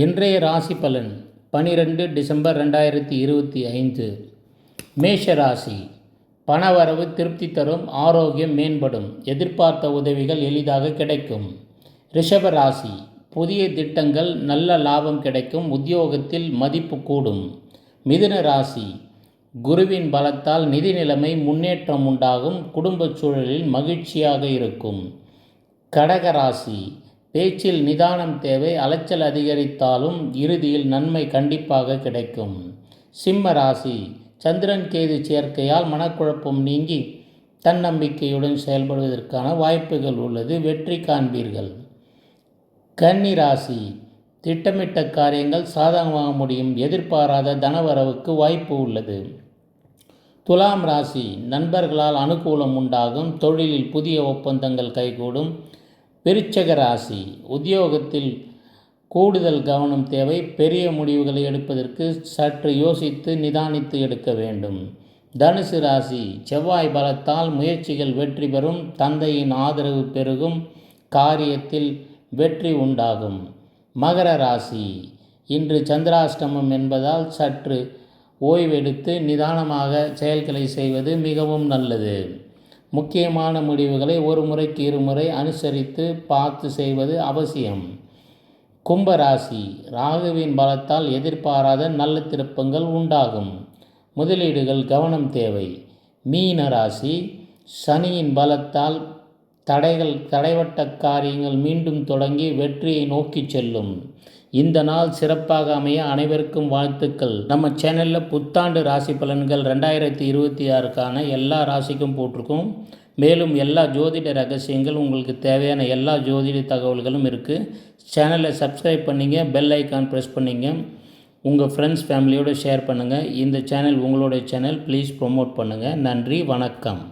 இன்றைய ராசி பலன் 12 டிசம்பர் 2025. மேஷ ராசி. பணவரவு திருப்தி தரும், ஆரோக்கியம் மேம்படும், எதிர்பார்த்த உதவிகள் எளிதாக கிடைக்கும். ரிஷப ராசி. புதிய திட்டங்கள், நல்ல லாபம் கிடைக்கும், உத்தியோகத்தில் மதிப்பு கூடும். மிதுன ராசி. குருவின் பலத்தால் நிதி நிலைமை முன்னேற்றம் உண்டாகும், குடும்ப சூழலில் மகிழ்ச்சியாக இருக்கும். கடக ராசி. பேச்சில் நிதானம் தேவை, அலைச்சல் அதிகரித்தாலும் இறுதியில் நன்மை கண்டிப்பாக கிடைக்கும். சிம்ம ராசி. சந்திரன் கேது சேர்க்கையால் மனக்குழப்பம் நீங்கி தன்னம்பிக்கையுடன் செயல்படுவதற்கான வாய்ப்புகள் உள்ளது, வெற்றி காண்பீர்கள். கன்னி ராசி. திட்டமிட்ட காரியங்கள் சாதகமாக முடியும், எதிர்பாராத தனவரவுக்கு வாய்ப்பு உள்ளது. துலாம் ராசி. நண்பர்களால் அனுகூலம் உண்டாகும், தொழிலில் புதிய ஒப்பந்தங்கள் கைகூடும். விருச்சிக ராசி. உத்தியோகத்தில் கூடுதல் கவனம் தேவை, பெரிய முடிவுகளை எடுப்பதற்கு சற்று யோசித்து நிதானித்து எடுக்க வேண்டும். தனுசு ராசி. செவ்வாய் பலத்தால் முயற்சிகள் வெற்றி பெறும், தந்தையின் ஆதரவு பெருகும், காரியத்தில் வெற்றி உண்டாகும். மகர ராசி. இன்று சந்திராஷ்டமம் என்பதால் சற்று ஓய்வெடுத்து நிதானமாக செயல்களை செய்வது மிகவும் நல்லது. முக்கியமான முடிவுகளை ஒரு முறைக்கு இருமுறை அனுசரித்து பார்த்து செய்வது அவசியம். கும்பராசி. ராகுவின் பலத்தால் எதிர்பாராத நல்ல திருப்பங்கள் உண்டாகும், முதலீடுகள் கவனம் தேவை. மீன ராசி. சனியின் பலத்தால் தடைவட்ட காரியங்கள் மீண்டும் தொடங்கி வெற்றியை நோக்கி செல்லும். இந்த நாள் சிறப்பாக அமைய அனைவருக்கும் வாழ்த்துக்கள். நம்ம சேனலில் புத்தாண்டு ராசி பலன்கள் 2026க்கான எல்லா ராசிக்கும் போட்டிருக்கோம். மேலும் எல்லா ஜோதிட ரகசியங்கள், உங்களுக்கு தேவையான எல்லா ஜோதிட தகவல்களும் இருக்குது. சேனலை சப்ஸ்கிரைப் பண்ணிங்க, பெல் ஐக்கான் ப்ரெஸ் பண்ணிங்க, உங்கள் ஃப்ரெண்ட்ஸ் ஃபேமிலியோடு ஷேர் பண்ணுங்கள். இந்த சேனல் உங்களுடைய சேனல், ப்ளீஸ் ப்ரொமோட் பண்ணுங்கள். நன்றி, வணக்கம்.